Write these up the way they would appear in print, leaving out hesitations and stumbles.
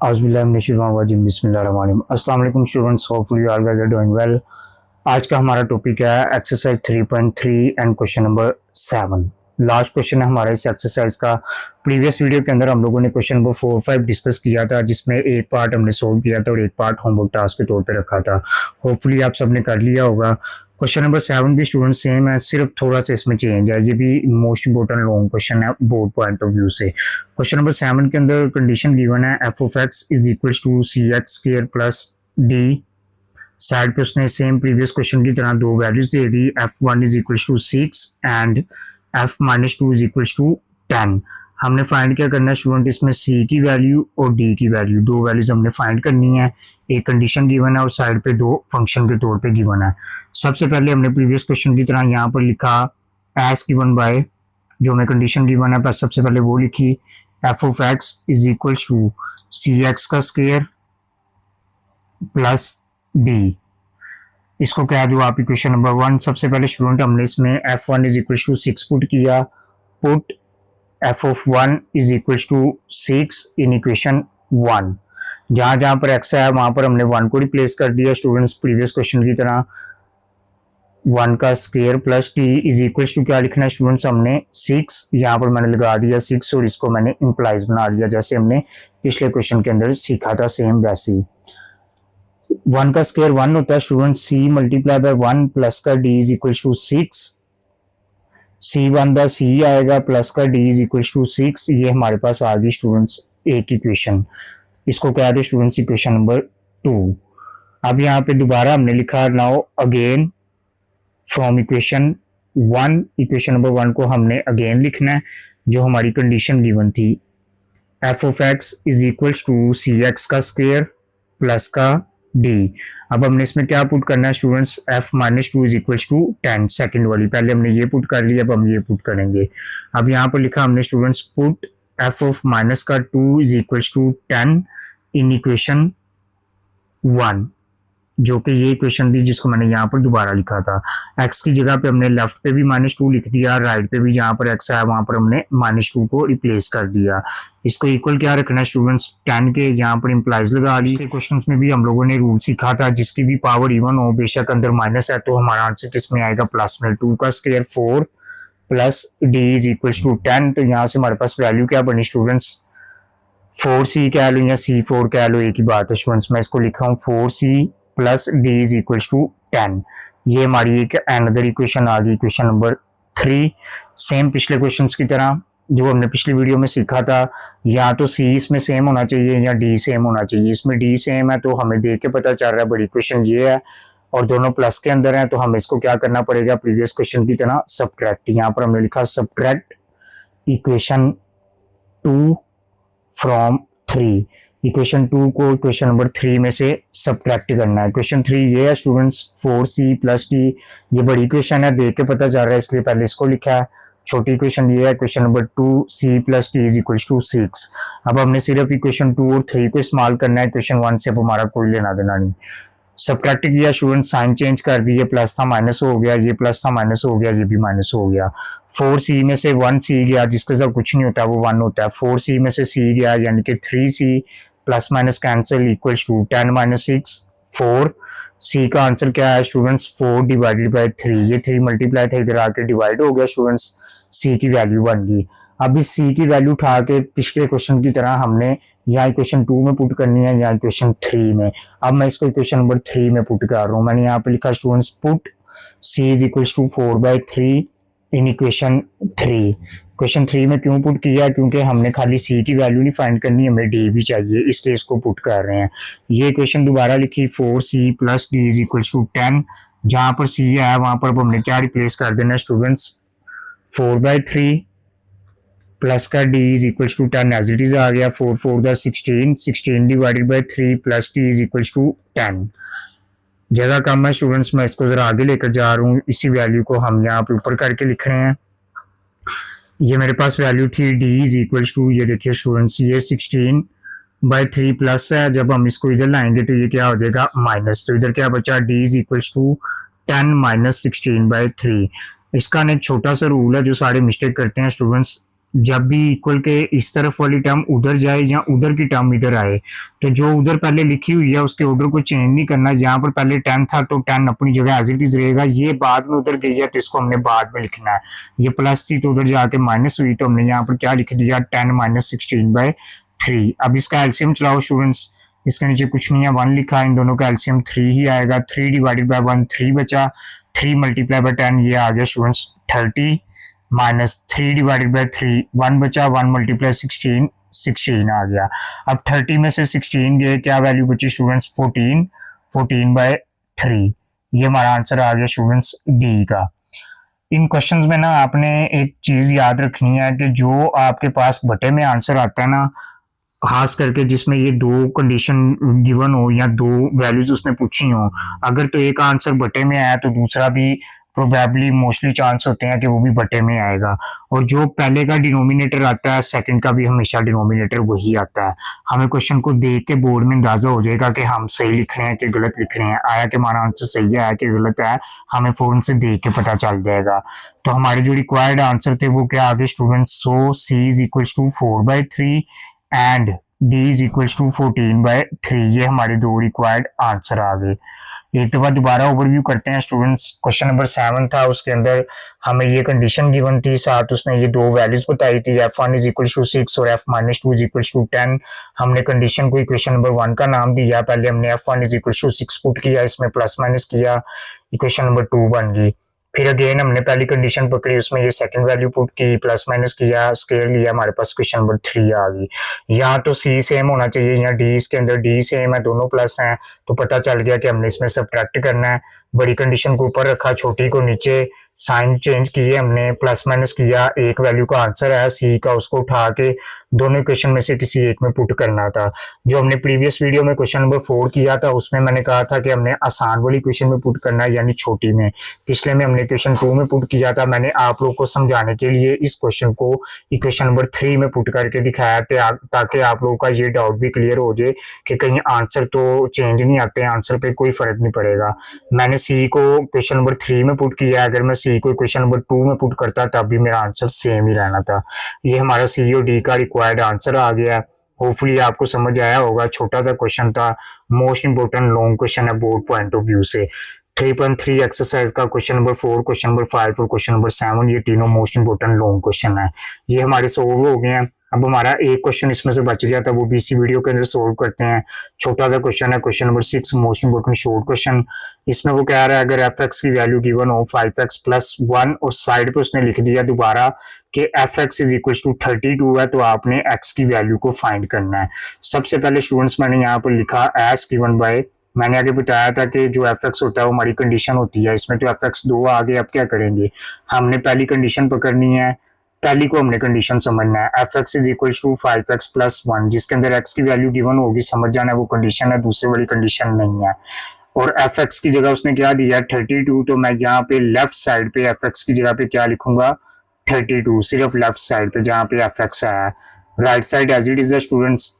अस्सलाम वालेकुम students, hopefully you all guys are doing well. आज का हमारा टॉपिक है exercise 3.3 and question number 7। Last question है हमारा इस एक्सरसाइज का। प्रीवियस वीडियो के अंदर हम लोगों ने क्वेश्चन नंबर 4 5 डिस्कस किया था, जिसमें एक पार्ट हमने सोल्व किया था और एक पार्ट होमवर्क टास्क के तौर पे रखा था। होपफुली आप सबने कर लिया होगा। क्वेश्चन नंबर 7 भी स्टूडेंट सेम है, सिर्फ थोड़ा सा इसमें चेंज है। ये भी मोस्ट इंपोर्टेंट लॉन्ग क्वेश्चन है बोर्ड पॉइंट ऑफ व्यू से। क्वेश्चन नंबर 7 के अंदर कंडीशन गिवन है f of x is equal to c x square plus d. Side पे उसने सेम प्रीवियस क्वेश्चन की तरह दो वैल्यूज दे दी, f1 is equal to 6 and f-2 is equal to 10। हमने फाइंड क्या करना है स्टूडेंट, इसमें c की वैल्यू और d की वैल्यू, दो वैल्यूज हमने फाइंड करनी है। एक कंडीशन गिवन है और साइड पे दो फंक्शन के तौर पे गिवन है। सबसे पहले हमने प्रीवियस क्वेश्चन की तरह यहाँ पर लिखा एस गिवन बाय, जो हमें कंडीशन गिवन है, बस सबसे पहले वो लिखी f of x is equal to c x का स्क्वायर प्लस डी। इसको कह दो आप इक्वेशन नंबर 1। सबसे पहले स्टूडेंट हमने इसमें f1 is equal to 6 put किया, put f of 1 is equal to 6 in equation 1। जहां जहां पर x है वहां पर हमने 1 को रिप्लेस कर दिया स्टूडेंट्स, प्रीवियस क्वेश्चन की तरह। 1 का square plus t is equal to क्या लिखना है स्टूडेंट्स, हमने 6 यहाँ पर मैंने लगा दिया 6 और इसको मैंने इंप्लाइज बना दिया, जैसे हमने पिछले क्वेश्चन के अंदर सीखा था सेम वैसे ही। 1 का स्क्वायर 1 होता है student, c multiply by 1 plus का d is equal to 6। c1 by c आएगा प्लस का d इज इक्वल टू 6। ये हमारे पास आ गई स्टूडेंट्स एक इक्वेशन। इसको क्या है स्टूडेंट्स इक्वेशन नंबर 2। अब यहाँ पे दोबारा हमने लिखा now again from equation 1। Equation number 1 को हमने अगेन लिखना है, जो हमारी कंडीशन गिवन थी f of x is equal to c x का स्क्वायर प्लस का d। अब हमने इसमें क्या पुट करना है students, f-2 is equal to 10, second वाली। पहले हमने ये पुट कर लिया, अब हम ये पुट करेंगे। अब यहाँ पर लिखा हमने students put f of minus का 2 is equal to 10 in equation 1, जो कि ये इक्वेशन थी जिसको मैंने यहाँ पर दोबारा लिखा था। x की जगह पे हमने लेफ्ट पे भी -2 लिख दिया, राइट पे भी जहाँ पर x है वहां पर हमने -2 को रिप्लेस कर दिया। इसको इक्वल क्या रखना है स्टूडेंट्स, 10 के यहाँ पर इंप्लाइज लगा ली। इसके क्वेश्चन में भी हम लोगों ने रूल सीखा था, जिसकी भी पावर इवन हो, बेशक अंदर माइनस है तो हमारा आंसर किस में आएगा, प्लस में। 2 का square 4 plus d is equal to 10। तो यहाँ से हमारे पास वैल्यू क्या बनी स्टूडेंट्स, 4c कह लो या c4 कह लो, एक ही बात है स्टूडेंट्स। मैं इसको लिखा हूँ 4c plus d is equal to 10। ये हमारी एक अनदर इक्वेशन आ गई, इक्वेशन नंबर 3। सेम पिछले क्वेश्चंस की तरह जो हमने पिछली वीडियो में सीखा था, या तो c इसमें सेम होना चाहिए या d सेम होना चाहिए। इसमें d सेम है तो हमें देख के पता चल रहा है बड़ी इक्वेशन ये है, और दोनों प्लस के अंदर है तो हमें इसको क्या करना पड़ेगा, प्रीवियस क्वेश्चन की तरह सब्ट्रैक्ट। यहाँ पर हमने लिखा सब्ट्रैक्ट इक्वेशन 2 फ्रॉम 3। इक्वेशन 2 को इक्वेशन नंबर 3 में से सब्ट्रैक्ट करना है। इक्वेशन 3 ये है स्टूडेंट्स 4c प्लस d। ये बड़ी इक्वेशन है, देख के पता चल रहा है इसलिए पहले इसको लिखा है। छोटी इक्वेशन ये है equation number 2c plus d is equal to 6। अब हमने सिर्फ इक्वेशन 2 और 3 को इस्तेमाल करना है, इक्वेशन 1 से अब हमारा कोई लेना देना नहीं। सब्ट्रैक्ट किया स्टूडेंट, साइन चेंज कर दिए, प्लस था माइनस हो गया, ये प्लस था माइनस हो गया, ये भी माइनस हो गया। 4c में से 1c गया, जिसके साथ कुछ नहीं होता वो 1 होता है। 4c में से c गया, यानी कि 3c plus minus cancel equal to 10 minus 6 4। c का आंसर क्या है स्टूडेंट्स, 4 डिवाइडेड बाई 3। ये 3 मल्टीप्लाई था, इधर आके डिवाइड हो गया स्टूडेंट्स, c की वैल्यू बन गई। अब इस c की वैल्यू उठा के पिछले क्वेश्चन की तरह हमने यहाँ इक्वेशन 2 में पुट करनी है या इक्वेशन 3 में। अब मैं इसको इक्वेशन नंबर 3 में पुट कर रहा हूँ। मैंने यहाँ पे लिखा students put c is equal to 4/3 in equation 3। Equation 3 में क्यों पुट किया, क्योंकि हमने खाली c की वैल्यू नहीं फाइंड करनी, हमें d भी चाहिए, इसलिए इसको पुट कर रहे हैं। ये इक्वेशन दोबारा लिखी 4c plus d is equal to 10। जहां पर c है वहां पर हमने क्या रिप्लेस कर देना स्टूडेंट्स, 4/3 प्लस का d is equal to 10 as it is आ गया। 4 4 16, 16 divided by 3 plus d is equal to 10। जगह कम है स्टूडेंट्स, मैं इसको जरा आगे लेकर जा रहा हूँ। इसी वैल्यू को हम यहाँ पे ऊपर करके लिख रहे हैं। ये मेरे पास वैल्यू थी d इज इक्वल टू, ये देखिए स्टूडेंट्स, ये 16/3 प्लस है। जब हम इसको इधर लाएंगे तो ये क्या हो जाएगा माइनस, तो इधर क्या बचा, d is equal to 10 minus 16/3। इसका एक छोटा सा रूल है जो सारे मिस्टेक करते हैं स्टूडेंट्स, जब भी इक्वल के इस तरफ वाली टर्म उधर जाए या उधर की टर्म इधर आए, तो जो उधर पहले लिखी हुई है उसके ऑर्डर को चेंज नहीं करना। यहाँ पर पहले 10 था तो 10 अपनी जगह एज इट इज रहेगा। ये बाद में उधर गई है तो इसको हमने बाद में लिखना है। ये प्लस थी तो उधर जाके माइनस हुई, तो हमने यहाँ पर क्या लिख दिया, 10 माइनस 16/3। अब इसका एलसीएम चलाओ स्टूडेंट्स, इसके नीचे कुछ नहीं है, 1 लिखा है, इन दोनों का एलसीएम 3 ही आएगा। 3 डिवाइडेड बाय 1 3 बचा, 3 मल्टीप्लाई बाय 10 ये आ गया स्टूडेंट्स 30, माइनस 3 डिवाइडेड बाय 3 1 बचा, 1 मल्टीप्लाई 16 16 आ गया। अब 30 में से 16 गए, क्या वैल्यू बची स्टूडेंट्स 14, 14/3। ये हमारा आंसर आ गया स्टूडेंट्स डी का। इन क्वेश्चंस में ना आपने एक चीज याद रखनी है कि जो आपके पास बटे में आंसर आता है ना, खास करके जिसमें ये दो कंडीशन गिवन हो या दो वैल्यूज उसने पूछी हो, अगर तो एक आंसर बटे में आया तो दूसरा भी प्रोबेबली मोस्टली चांस होते हैं कि वो भी बटे में आएगा। और जो पहले का डिनोमिनेटर आता है सेकंड का भी हमेशा डिनोमिनेटर वही आता है। हमें क्वेश्चन को देख के बोर्ड में अंदाजा हो जाएगा कि हम सही लिख रहे हैं कि गलत लिख रहे हैं, आया कि हमारा आंसर सही है, आया कि गलत है, हमें फौरन से देख के पता चल जाएगा। तो हमारे जो रिक्वायर्ड आंसर थे वो क्या आगे students, so c is equal to 4/3 and d is equal to 14/3। ये हमारे दो रिक्वायर्ड आंसर आ गए। एक दफा दोबारा ओवरव्यू करते हैं स्टूडेंट्स। क्वेश्चन नंबर 7 था, उसके अंदर हमें ये कंडीशन गिवन थी, साथ उसने ये दो वैल्यूज बताई थी, f1 इज इक्वल टू 6 और f-2 इज इक्वल टू 10। हमने कंडीशन को इक्वेशन नंबर 1 का नाम दिया, पहले हमने f1 is equal to 6 put किया, इसमें प्लस माइनस किया, इक्वेशन नंबर 2 बन गई। फिर अगेन हमने पहली कंडीशन पकड़ी, उसमें ये सेकंड वैल्यू पुट की, प्लस माइनस किया, स्केल लिया, हमारे पास क्वेश्चन नंबर 3 आ गई। यहाँ तो सी सेम होना चाहिए, यहाँ डी इसके अंदर डी सेम है, दोनों प्लस हैं, तो पता चल गया कि हमने इसमें सब्ट्रैक्ट करना है। बड़ी कंडीशन को ऊपर रखा, छोटी को नीचे, साइन चेंज किए हमने, प्लस माइनस किया, एक वैल्यू का आंसर है सी का, उसको उठा के दोनों इक्वेशन में से किसी एक में पुट करना था। जो हमने प्रीवियस वीडियो में क्वेश्चन नंबर 4 किया था उसमें मैंने कहा था कि हमने आसान वाली क्वेश्चन में पुट करना है, यानी छोटी में। पिछले में हमने क्वेश्चन 2 में पुट किया था, मैंने आप लोग को समझाने के लिए इस क्वेश्चन को इक्वेशन नंबर 3 में पुट करके दिखाया ताकि आप लोगों का ये डाउट भी क्लियर हो जाए कि कहीं आंसर तो चेंज नहीं आते, आंसर पे कोई फर्क नहीं पड़ेगा। मैंने सी को क्वेश्चन नंबर 3 में पुट किया, अगर मैं सी को क्वेश्चन नंबर 2 में पुट करता तब भी मेरा आंसर सेम ही रहना था। ये हमारा सी और डी का रिक्वायर्ड आंसर आ गया। होपफुली आपको समझ आया होगा, छोटा सा क्वेश्चन था, मोस्ट इंपोर्टेंट लॉन्ग क्वेश्चन है बोर्ड पॉइंट ऑफ व्यू से। 3.3 एक्सरसाइज का क्वेश्चन नंबर 4, क्वेश्चन नंबर 5 और क्वेश्चन नंबर 7 ये तीनों मोस्ट इंपोर्टेंट लॉन्ग क्वेश्चन है। ये हमारे सोल्व हो गए हैं। अब हमारा एक क्वेश्चन इसमें से बच गया था, वो भी इसी वीडियो के अंदर सोल्व करते हैं। छोटा सा क्वेश्चन है, question number 6, most important short question. इसमें वो कह रहा है अगर f(x) की वैल्यू गिवन हो 5x + 1 और साइड पे उसने लिख दिया दोबारा कि f(x) इज इक्वल टू 32 है, तो आपने x की वैल्यू को फाइंड करना है। सबसे पहले स्टूडेंट्स मैंने यहाँ पर लिखा एस गिवन बाय, मैंने आगे बताया था कि जो f(x) होता है वो हमारी कंडीशन होती है। इसमें तो f(x) 2 आ गए, अब क्या करेंगे, हमने पहली कंडीशन पकड़नी है, पहली को हमने कंडीशन समझना है। f(x) is equal to 5x + 1, जिसके अंदर x की वैल्यू गिवन होगी समझ जाना है वो कंडीशन है, दूसरी वाली कंडीशन नहीं है। और f(x) की जगह उसने क्या दिया 32, तो मैं यहाँ पे लेफ्ट साइड पे f(x) की जगह पे क्या लिखूंगा 32, सिर्फ लेफ्ट साइड पे जहाँ पे f(x) आया। Right side as it is है स्टूडेंट्स,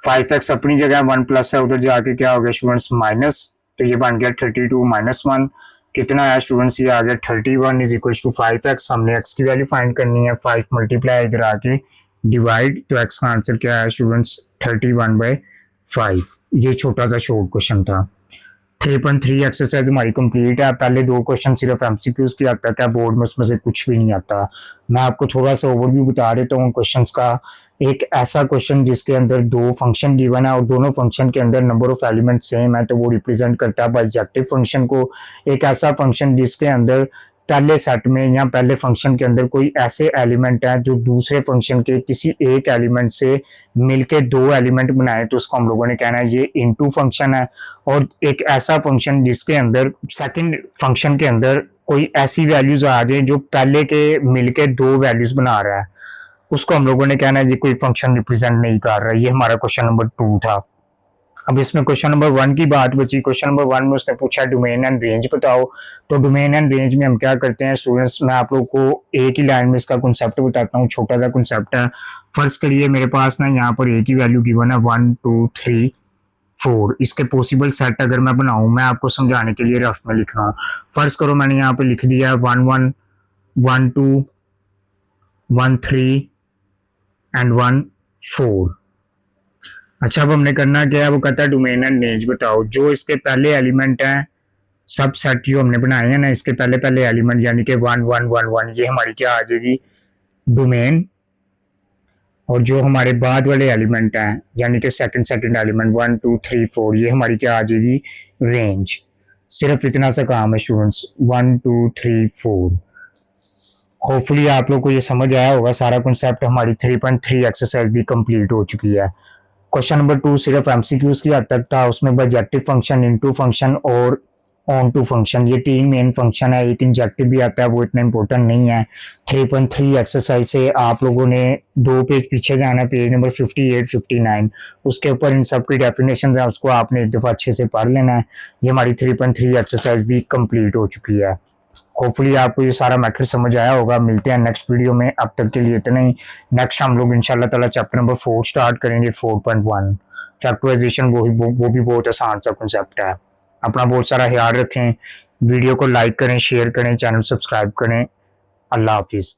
5x अपनी जगह 1 प्लस है, उधर जाके क्या हो गया स्टूडेंट्स माइनस, तो ये बन गया 32 - 1, कितना है स्टूडेंट्स, ये आ गया 31 इज इक्वल टू 5x। हमने x की वैल्यू फाइंड करनी है, 5 मल्टीप्लाई इधर आके डिवाइड, तो x का आंसर क्या है स्टूडेंट्स 31/5। ये छोटा सा शॉर्ट क्वेश्चन था। 3.3 एक्सरसाइज हमारी कंप्लीट है। पहले दो क्वेश्चन सिर्फ एमसीक्यूज की आता है बोर्ड में, उसमें से कुछ भी नहीं आता। मैं आपको थोड़ा सा ओवरव्यू बता देता हूँ क्वेश्चंस का। एक ऐसा क्वेश्चन जिसके अंदर दो फंक्शन गिवन है और दोनों फंक्शन के अंदर नंबर ऑफ एलिमेंट सेम है, तो वो रिप्रेजेंट करता है बाइजेक्टिव फंक्शन को। एक ऐसा फंक्शन जिसके अंदर पहले सेट में या पहले फंक्शन के अंदर कोई ऐसे एलिमेंट है जो दूसरे फंक्शन के किसी एक एलिमेंट से मिलके दो एलिमेंट बनाए, तो उसको हम लोगों ने कहना है ये इनटू फंक्शन है। और एक ऐसा फंक्शन जिसके अंदर सेकंड फंक्शन के अंदर कोई ऐसी वैल्यूज आ जाए जो पहले के मिलके दो वैल्यूज बना रहा है, उसको हम लोगों ने कहना है ये कोई फंक्शन रिप्रेजेंट नहीं कर रहा है। ये हमारा क्वेश्चन नंबर 2 था। अब इसमें क्वेश्चन नंबर 1 की बात बची। क्वेश्चन नंबर 1 में उसने पूछा डोमेन एंड रेंज बताओ। तो डोमेन एंड रेंज में हम क्या करते हैं स्टूडेंट्स, मैं आप लोग को एक ही लाइन में इसका कॉन्सेप्ट बताता हूँ, छोटा सा कॉन्सेप्ट है। फर्स्ट करिए मेरे पास ना यहाँ पर एक ही वैल्यू गिवन है 1 2 3 4, इसके पॉसिबल सेट अगर मैं बनाऊं, मैं आपको समझाने के लिए रफ में लिख रहा हूँ। फर्स्ट करो मैंने यहाँ पे लिख दिया 1 1 1 2 1 3 एंड 1 4। अच्छा, अब हमने करना क्या है, वो कहता है डोमेन एंड रेंज बताओ। जो इसके पहले एलिमेंट है, सब सेट जो हमने बनाए हैं ना, इसके पहले पहले एलिमेंट यानी कि 1 1 1 1, ये हमारी क्या आ जाएगी, डोमेन। और जो हमारे बाद वाले एलिमेंट हैं यानी कि सेकंड एलिमेंट 1 2 3 4, ये हमारी क्या आ जाएगी, रेंज। सिर्फ इतना सा काम है स्टूडेंट्स, 1 2 3 4। होपफुली आप लोग को ये समझ आया होगा सारा कॉन्सेप्ट। हमारी 3.3 एक्सरसाइज भी कंप्लीट हो चुकी है। क्वेश्चन नंबर 2 सिर्फ एमसीक्यूज की हद तक था। उसमें बजेक्टिव फंक्शन, इनटू फंक्शन और ऑन टू फंक्शन, ये 3 मेन फंक्शन है। एक इंजेक्टिव भी आता है, वो इतना इंपॉर्टेंट नहीं है। 3.3 एक्सरसाइज से आप लोगों ने 2 पेज पीछे जाना, पेज नंबर 58 59, उसके ऊपर इन सब की डेफिनेशन है, उसको आपने एक दफ़ा अच्छे से पढ़ लेना है। ये हमारी 3.3 एक्सरसाइज भी कंप्लीट हो चुकी है। होपफुली आपको ये सारा मैथड समझ आया होगा। मिलते हैं नेक्स्ट वीडियो में, अब तक के लिए इतना ही। नेक्स्ट हम लोग इंशाल्लाह ताला चैप्टर नंबर 4 स्टार्ट करेंगे, 4.1 फैक्टराइजेशन। वो भी बहुत आसान सा कॉन्सेप्ट है। अपना बहुत सारा ख्याल रखें, वीडियो को लाइक करें, शेयर करें, चैनल सब्सक्राइब करें। अल्लाह हाफिज़।